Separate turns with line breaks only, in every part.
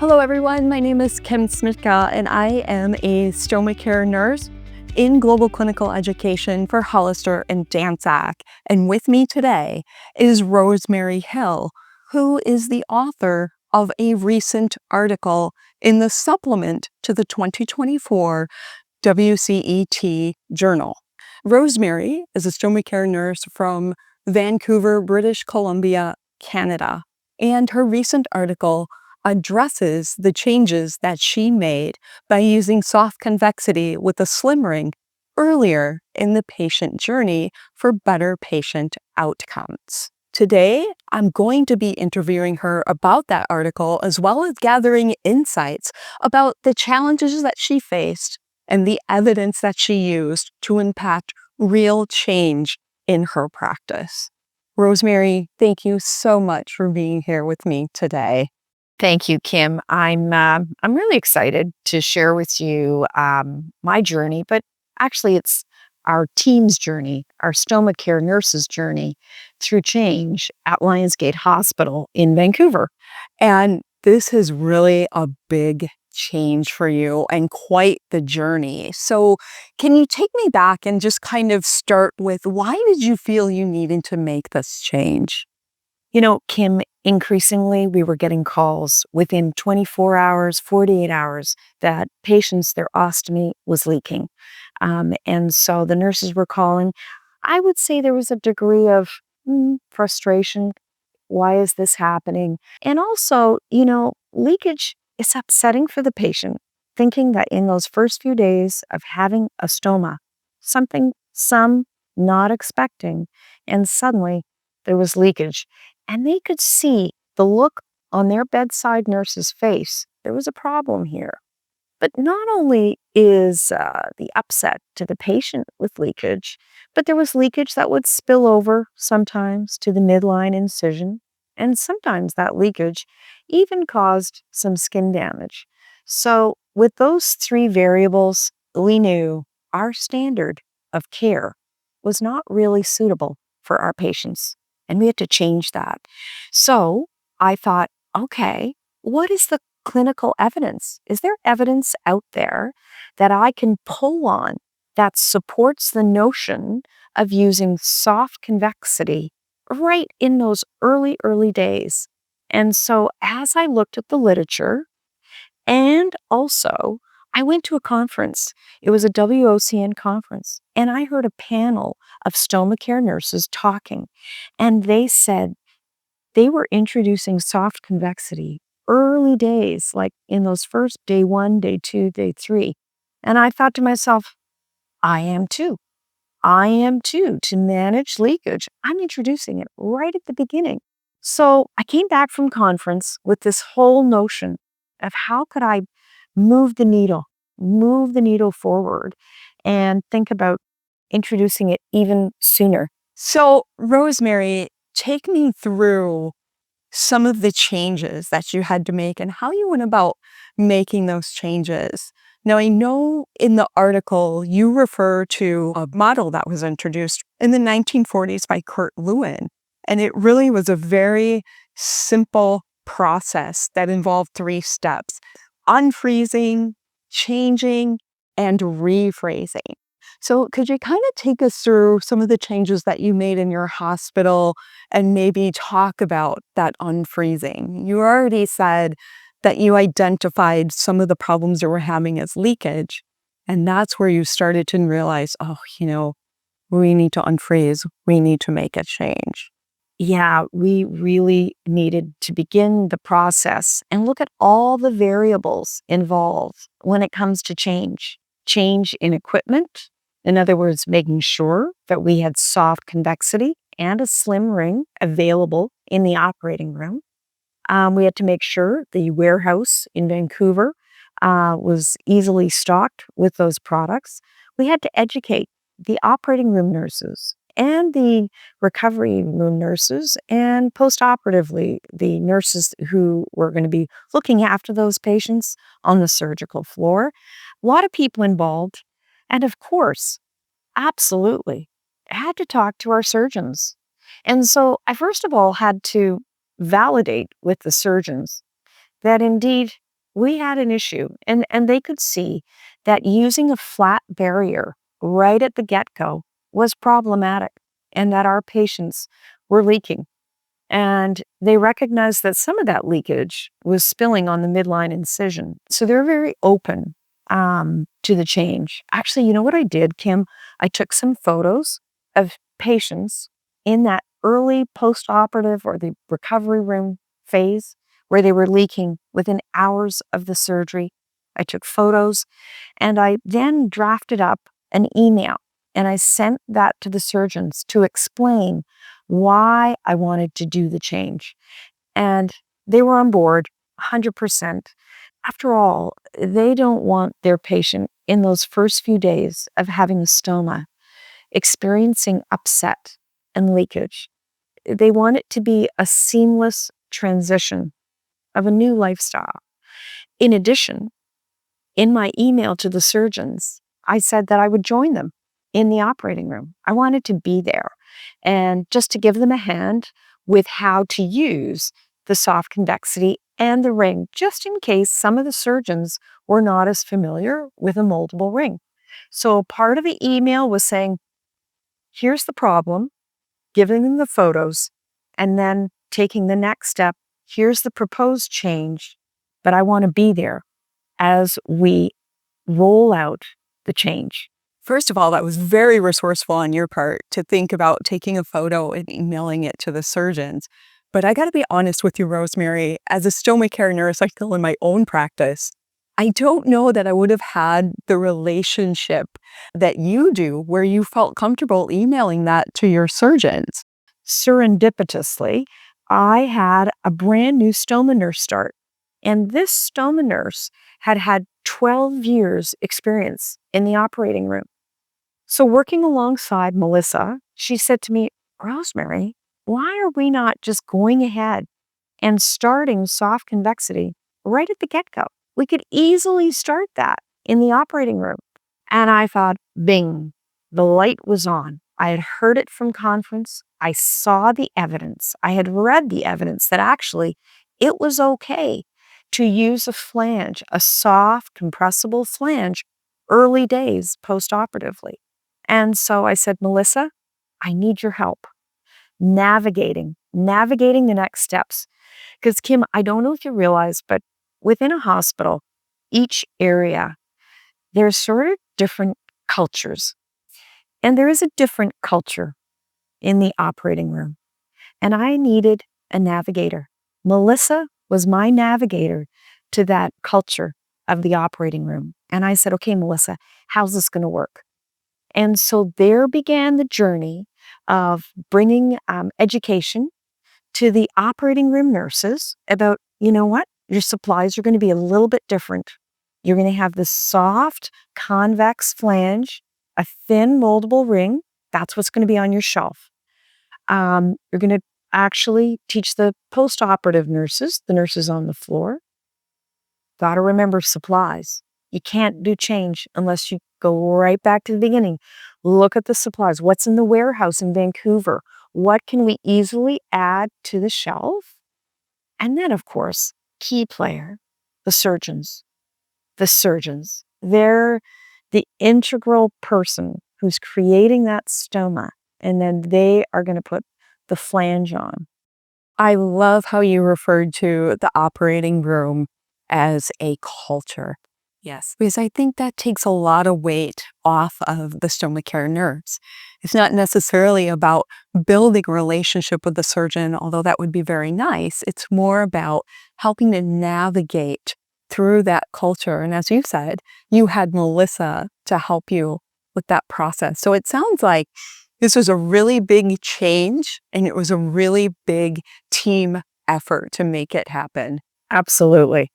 Hello everyone, my name is Kim Smitka and I am a stoma care nurse in global clinical education for Hollister and Danzak. And with me today is Rosemary Hill, who is the author of a recent article in the supplement to the 2024 WCET journal. Rosemary is a stoma care nurse from Vancouver, British Columbia, Canada, and her recent article addresses the changes that she made by using soft convexity with a slim ring earlier in the patient journey for better patient outcomes. Today, I'm going to be interviewing her about that article as well as gathering insights about the challenges that she faced and the evidence that she used to impact real change in her practice. Rosemary, thank you so much for being here with me today.
Thank you, Kim. I'm really excited to share with you my journey, but actually, it's our team's journey, our stoma care nurses' journey through change at Lionsgate Hospital in Vancouver.
And this is really a big change for you and quite the journey. So, can you take me back and just kind of start with why did you feel you needed to make this change?
You know, Kim, increasingly we were getting calls within 24 hours, 48 hours that patients, their ostomy was leaking. And so the nurses were calling. I would say there was a degree of frustration. Why is this happening? And also, leakage is upsetting for the patient, thinking that in those first few days of having a stoma, something some not expecting, and suddenly there was leakage. And they could see the look on their bedside nurse's face. There was a problem here. But not only is the upset to the patient with leakage, but there was leakage that would spill over sometimes to the midline incision. And sometimes that leakage even caused some skin damage. So, with those three variables, we knew our standard of care was not really suitable for our patients. And we had to change that. So, I thought, okay, what is the clinical evidence? Is there evidence out there that I can pull on that supports the notion of using soft convexity right in those early days? And so as I looked at the literature, and also I went to a conference, it was a WOCN conference, and I heard a panel of stoma care nurses talking, and they said they were introducing soft convexity early days, like in those first day 1, day 2, day 3. And I thought to myself, I am too. I am too. To manage leakage, I'm introducing it right at the beginning. So I came back from conference with this whole notion of how could I move the needle forward and think about introducing it even sooner.
So, Rosemary, take me through some of the changes that you had to make and how you went about making those changes. Now, I know in the article you refer to a model that was introduced in the 1940s by Kurt Lewin, and it really was a very simple process that involved 3 steps: unfreezing, changing, and rephrasing. So could you kind of take us through some of the changes that you made in your hospital and maybe talk about that unfreezing? You already said that you identified some of the problems you were having as leakage, and that's where you started to realize, oh, we need to unfreeze. We need to make a change.
Yeah, we really needed to begin the process and look at all the variables involved when it comes to change. Change in equipment, in other words, making sure that we had soft convexity and a slim ring available in the operating room. We had to make sure the warehouse in Vancouver was easily stocked with those products. We had to educate the operating room nurses and the recovery room nurses, and postoperatively, the nurses who were going to be looking after those patients on the surgical floor. A lot of people involved. And of course, absolutely, I had to talk to our surgeons. And so I first of all had to validate with the surgeons that indeed we had an issue. And they could see that using a flat barrier right at the get-go was problematic and that our patients were leaking. And they recognized that some of that leakage was spilling on the midline incision. So they're very open to the change. Actually, you know what I did, Kim? I took some photos of patients in that early postoperative or the recovery room phase where they were leaking within hours of the surgery. I took photos and I then drafted up an email and I sent that to the surgeons to explain why I wanted to do the change. And they were on board 100%. After all, they don't want their patient in those first few days of having a stoma experiencing upset and leakage. They want it to be a seamless transition of a new lifestyle. In addition, in my email to the surgeons, I said that I would join them in the operating room. I wanted to be there and just to give them a hand with how to use the soft convexity and the ring, just in case some of the surgeons were not as familiar with a moldable ring. So part of the email was saying, here's the problem, giving them the photos, and then taking the next step. Here's the proposed change, but I want to be there as we roll out the change.
First of all, that was very resourceful on your part to think about taking a photo and emailing it to the surgeons. But I got to be honest with you, Rosemary, as a stomach care nurse, I feel in my own practice, I don't know that I would have had the relationship that you do where you felt comfortable emailing that to your surgeons.
Serendipitously, I had a brand new stoma nurse start. And this stoma nurse had had 12 years experience in the operating room. So working alongside Melissa, she said to me, Rosemary, why are we not just going ahead and starting soft convexity right at the get-go? We could easily start that in the operating room. And I thought, bing, the light was on. I had heard it from conference. I saw the evidence. I had read the evidence that actually it was okay to use a flange, a soft, compressible flange, early days postoperatively. And so I said, Melissa, I need your help navigating the next steps. Because Kim, I don't know if you realize, but within a hospital, each area, there's sort of different cultures. And there is a different culture in the operating room. And I needed a navigator. Melissa was my navigator to that culture of the operating room. And I said, okay, Melissa, how's this going to work? And so there began the journey of bringing education to the operating room nurses about, you know what, your supplies are going to be a little bit different. You're going to have this soft, convex flange, a thin moldable ring. That's what's going to be on your shelf. You're going to actually teach the postoperative nurses, the nurses on the floor. Got to remember supplies. You can't do change unless you go right back to the beginning. Look at the supplies. What's in the warehouse in Vancouver? What can we easily add to the shelf? And then, of course, key player, the surgeons. The surgeons. They're the integral person who's creating that stoma, and then they are going to put the flange on.
I love how you referred to the operating room as a culture. Yes, because I think that takes a lot of weight off of the stomach care nurse. It's not necessarily about building a relationship with the surgeon, although that would be very nice. It's more about helping to navigate through that culture. And as you said, you had Melissa to help you with that process. So it sounds like this was a really big change and it was a really big team effort to make it happen.
Absolutely.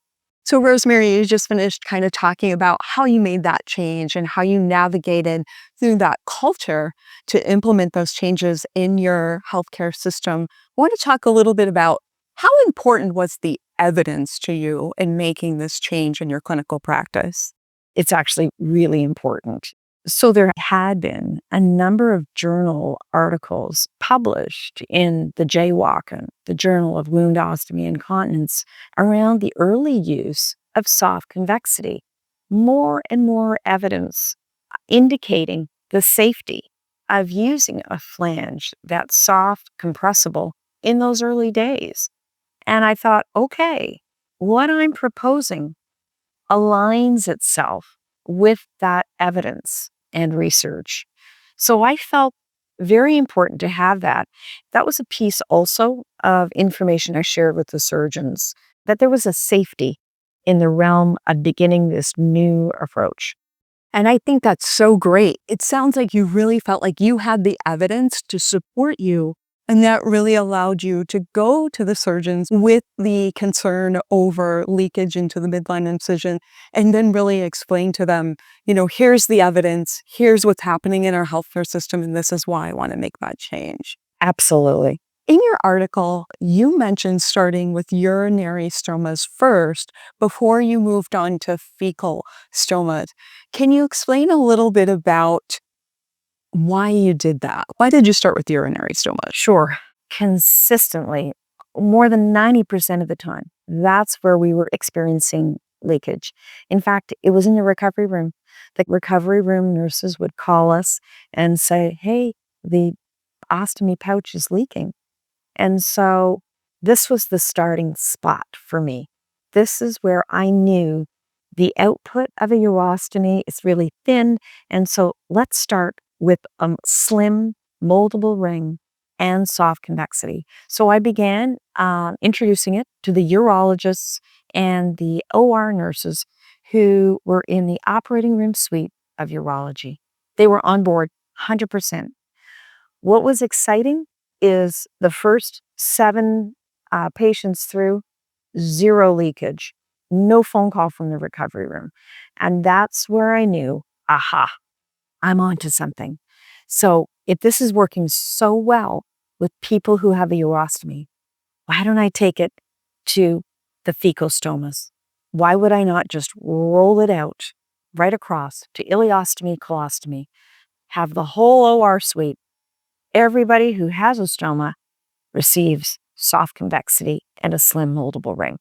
So Rosemary, you just finished kind of talking about how you made that change and how you navigated through that culture to implement those changes in your healthcare system. I want to talk a little bit about how important was the evidence to you in making this change in your clinical practice?
It's actually really important. So there had been a number of journal articles published in the JWOC, the Journal of Wound Ostomy and Continence, around the early use of soft convexity, more and more evidence indicating the safety of using a flange that's soft, compressible in those early days. And I thought, okay, what I'm proposing aligns itself with that evidence and research. So I felt very important to have that. That was a piece also of information I shared with the surgeons, that there was a safety in the realm of beginning this new approach.
And I think that's so great. It sounds like you really felt like you had the evidence to support you, and that really allowed you to go to the surgeons with the concern over leakage into the midline incision, and then really explain to them, here's the evidence, here's what's happening in our healthcare system, and this is why I want to make that change.
Absolutely.
In your article, you mentioned starting with urinary stomas first before you moved on to fecal stomas. Can you explain a little bit about why you did that? Why did you start with urinary stomas?
Sure. Consistently, more than 90% of the time, that's where we were experiencing leakage. In fact, it was in the recovery room. The recovery room nurses would call us and say, hey, the ostomy pouch is leaking. And so this was the starting spot for me. This is where I knew the output of a urostomy is really thin. And so let's start with a slim, moldable ring and soft convexity. So I began introducing it to the urologists and the OR nurses who were in the operating room suite of urology. They were on board 100%. What was exciting is the first 7 patients through, 0 leakage, no phone call from the recovery room. And that's where I knew, aha, I'm onto something. So if this is working so well with people who have a urostomy, why don't I take it to the fecal stomas? Why would I not just roll it out right across to ileostomy, colostomy, have the whole OR suite? Everybody who has a stoma receives soft convexity and a slim moldable ring.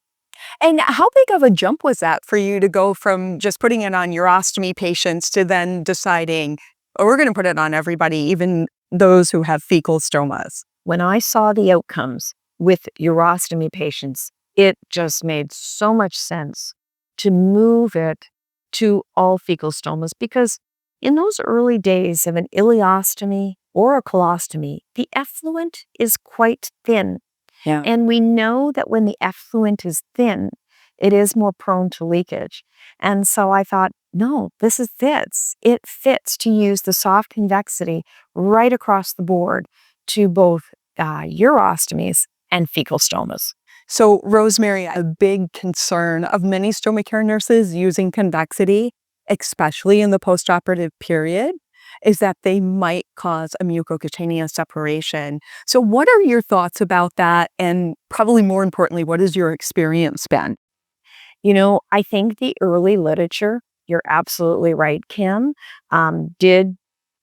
And how big of a jump was that for you to go from just putting it on urostomy patients to then deciding, oh, we're going to put it on everybody, even those who have fecal stomas?
When I saw the outcomes with urostomy patients, it just made so much sense to move it to all fecal stomas, because in those early days of an ileostomy or a colostomy, the effluent is quite thin.
Yeah.
And we know that when the effluent is thin, it is more prone to leakage. And so I thought, no, this fits. It fits to use the soft convexity right across the board to both urostomies and fecal stomas.
So, Rosemary, a big concern of many stomach care nurses using convexity, especially in the postoperative period, is that they might cause a mucocutaneous separation. So, what are your thoughts about that? And probably more importantly, what has your experience been?
I think the early literature, you're absolutely right, Kim, did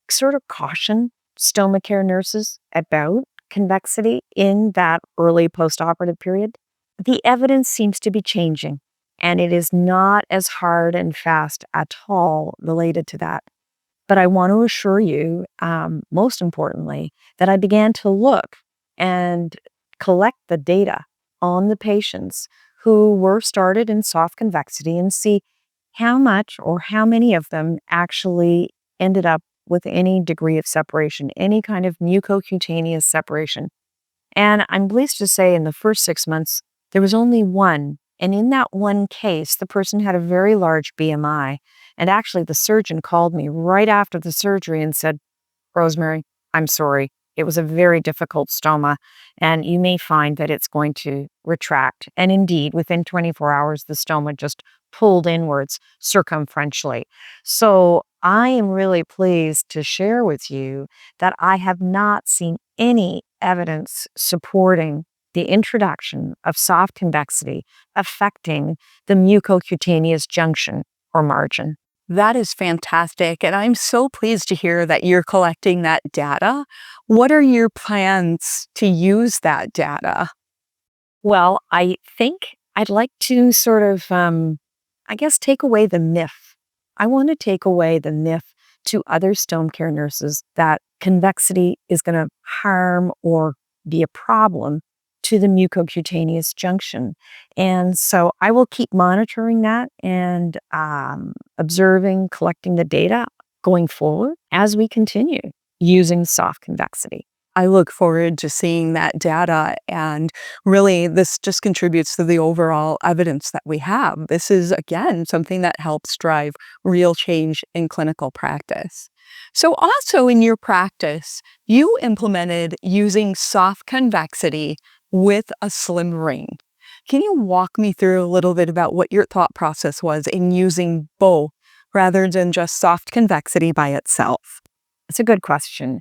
sort of caution stoma care nurses about convexity in that early postoperative period. The evidence seems to be changing, and it is not as hard and fast at all related to that. But I want to assure you, most importantly, that I began to look and collect the data on the patients who were started in soft convexity and see how much or how many of them actually ended up with any degree of separation, any kind of mucocutaneous separation. And I'm pleased to say in the first 6 months, there was only one. And in that one case, the person had a very large BMI. And actually, the surgeon called me right after the surgery and said, Rosemary, I'm sorry. It was a very difficult stoma, and you may find that it's going to retract. And indeed, within 24 hours, the stoma just pulled inwards circumferentially. So I am really pleased to share with you that I have not seen any evidence supporting the introduction of soft convexity affecting the mucocutaneous junction or margin.
That is fantastic. And I'm so pleased to hear that you're collecting that data. What are your plans to use that data?
Well, I think I'd like to sort of I guess, take away the myth. I want to take away the myth to other stoma care nurses that convexity is going to harm or be a problem to the mucocutaneous junction. And so I will keep monitoring that and observing, collecting the data going forward as we continue using soft convexity.
I look forward to seeing that data. And really, this just contributes to the overall evidence that we have. This is, again, something that helps drive real change in clinical practice. So, also in your practice, you implemented using soft convexity with a slim ring. Can you walk me through a little bit about what your thought process was in using both rather than just soft convexity by itself?
It's a good question.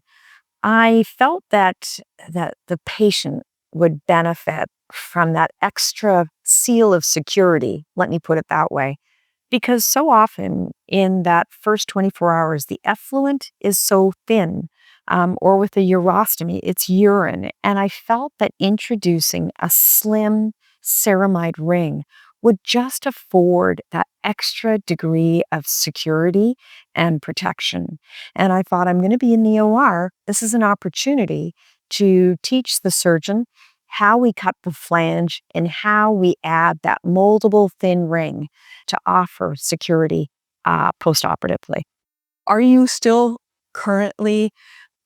I felt that the patient would benefit from that extra seal of security, let me put it that way, because so often in that first 24 hours, the effluent is so thin, or with a urostomy, it's urine. And I felt that introducing a slim ceramide ring would just afford that extra degree of security and protection. And I thought, I'm going to be in the OR. This is an opportunity to teach the surgeon how we cut the flange and how we add that moldable thin ring to offer security postoperatively.
Are you still currently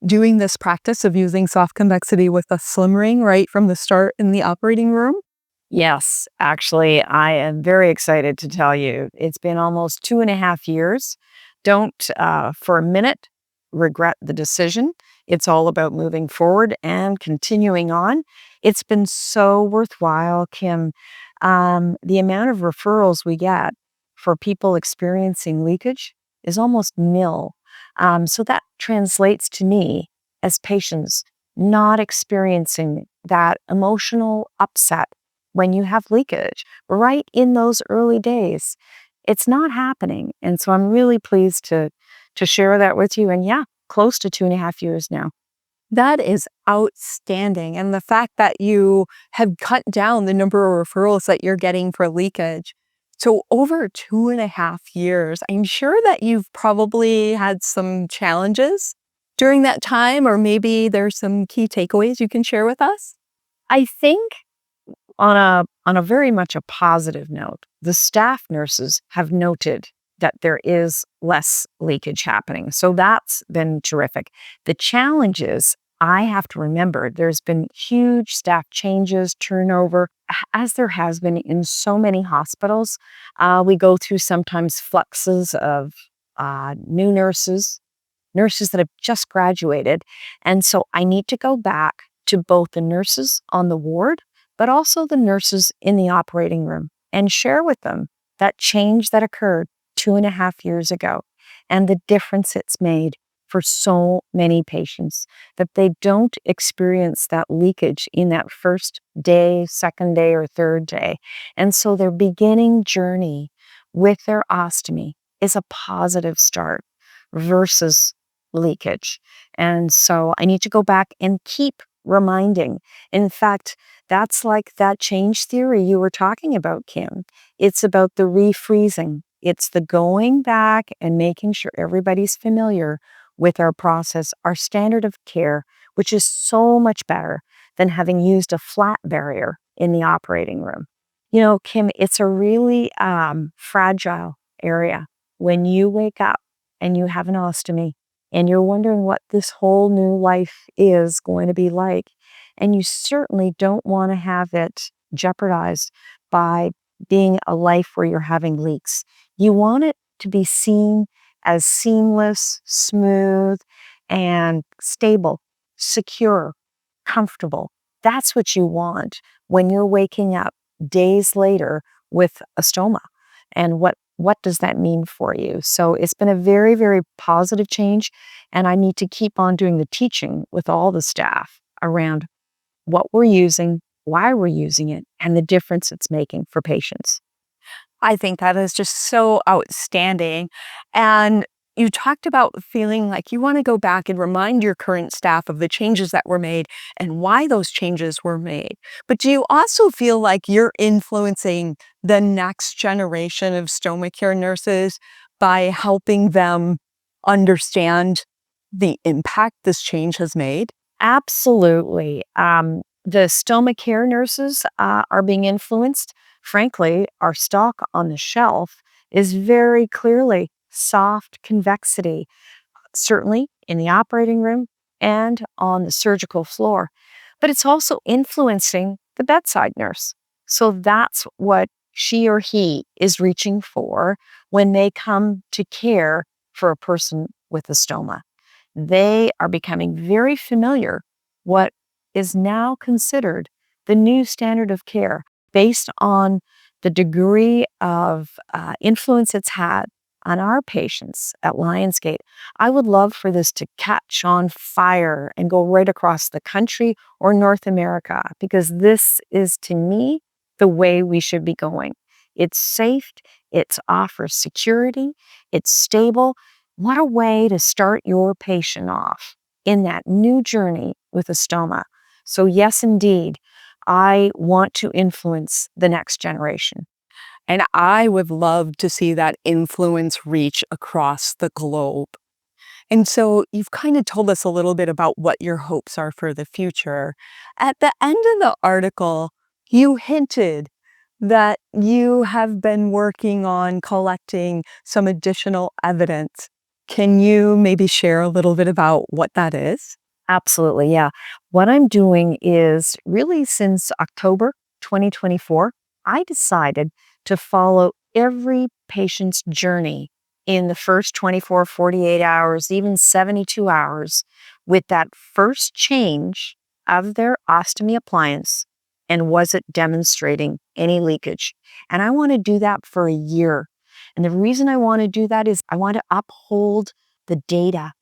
doing this practice of using soft convexity with a slim ring right from the start in the operating room?
Yes, actually, I am very excited to tell you. It's been almost 2.5 years. Don't for a minute regret the decision. It's all about moving forward and continuing on. It's been so worthwhile, Kim. The amount of referrals we get for people experiencing leakage is almost nil. So that translates to me as patients not experiencing that emotional upset when you have leakage right in those early days. It's not happening. And so I'm really pleased to share that with you. And yeah, close to 2.5 years now.
That is outstanding. And the fact that you have cut down the number of referrals that you're getting for leakage. So, over 2.5 years, I'm sure that you've probably had some challenges during that time, or maybe there's some key takeaways you can share with us.
I think on a very much a positive note, the staff nurses have noted that there is less leakage happening. So that's been terrific. The challenges I have to remember, there's been huge staff changes, turnover, as there has been in so many hospitals. We go through sometimes fluxes of new nurses that have just graduated. And so I need to go back to both the nurses on the ward, but also the nurses in the operating room and share with them that change that occurred 2.5 years ago and the difference it's made for so many patients, that they don't experience that leakage in that first day, second day, or third day. And so their beginning journey with their ostomy is a positive start versus leakage. And so I need to go back and keep reminding. In fact, that's like that change theory you were talking about, Kim. It's about the refreezing. It's the going back and making sure everybody's familiar with our process, our standard of care, which is so much better than having used a flat barrier in the operating room. You know, Kim, it's a really fragile area when you wake up and you have an ostomy and you're wondering what this whole new life is going to be like. And you certainly don't want to have it jeopardized by being a life where you're having leaks. You want it to be seen as seamless, smooth, and stable, secure, comfortable. That's what you want when you're waking up days later with a stoma. And what does that mean for you? So it's been a very, very positive change. And I need to keep on doing the teaching with all the staff around what we're using, why we're using it, and the difference it's making for patients.
I think that is just so outstanding. And You talked about feeling like you want to go back and remind your current staff of the changes that were made and why those changes were made. But do you also feel like you're influencing the next generation of stoma care nurses by helping them understand the impact this change has made?
Absolutely. The stoma care nurses are being influenced. Frankly, our stock on the shelf is very clearly soft convexity, certainly in the operating room and on the surgical floor. But it's also influencing the bedside nurse. So that's what she or he is reaching for when they come to care for a person with a stoma. They are becoming very familiar what is now considered the new standard of care based on the degree of influence it's had on our patients at Lionsgate. I would love for this to catch on fire and go right across the country or North America, because this is, to me, the way we should be going. It's safe, it offers security, it's stable. What a way to start your patient off in that new journey with a stoma. So yes, indeed, I want to influence the next generation.
And I would love to see that influence reach across the globe. And so you've kind of told us a little bit about what your hopes are for the future. At the end of the article, you hinted that you have been working on collecting some additional evidence. Can you maybe share a little bit about what that is?
Absolutely, yeah. What I'm doing is really since October 2024, I decided to follow every patient's journey in the first 24, 48 hours, even 72 hours, with that first change of their ostomy appliance, and was it demonstrating any leakage. And I want to do that for a year. And the reason I want to do that is I want to uphold the data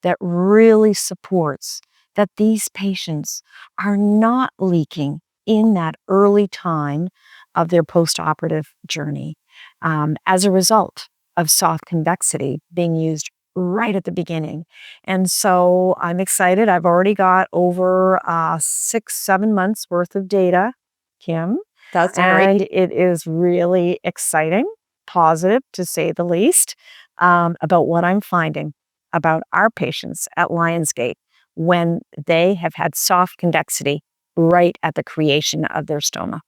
that really supports that these patients are not leaking in that early time of their postoperative journey as a result of soft convexity being used right at the beginning. And so I'm excited. I've already got over 6-7 months worth of data, Kim,
That's great.
and it is really exciting, positive to say the least, about what I'm finding about our patients at Lionsgate when they have had soft convexity right at the creation of their stoma.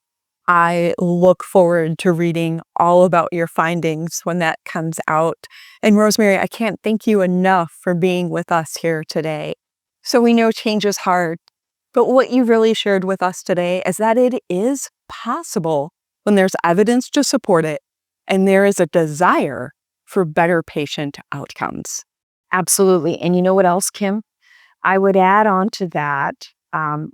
I look forward to reading all about your findings when that comes out. And Rosemary, I can't thank you enough for being with us here today. So we know change is hard, but what you really shared with us today is that it is possible when there's evidence to support it and there is a desire for better patient outcomes.
Absolutely. And you know what else, Kim? I would add on to that,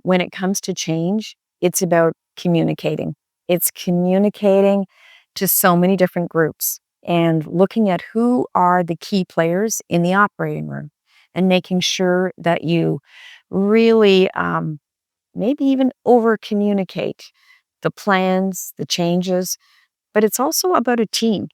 when it comes to change, it's about communicating. It's communicating to so many different groups and looking at who are the key players in the operating room and making sure that you really maybe even over communicate the plans, the changes, but it's also about a team.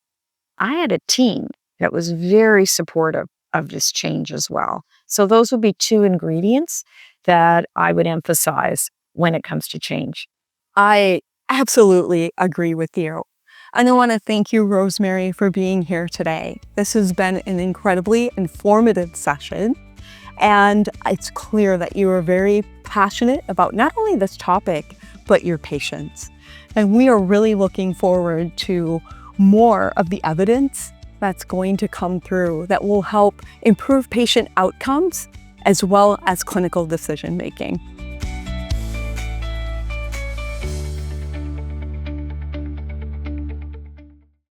I had a team that was very supportive of this change as well. So those would be two ingredients that I would emphasize when it comes to change.
I absolutely agree with you. And I want to thank you, Rosemary, for being here today. This has been an incredibly informative session. And it's clear that you are very passionate about not only this topic, but your patients. And we are really looking forward to more of the evidence that's going to come through that will help improve patient outcomes as well as clinical decision making.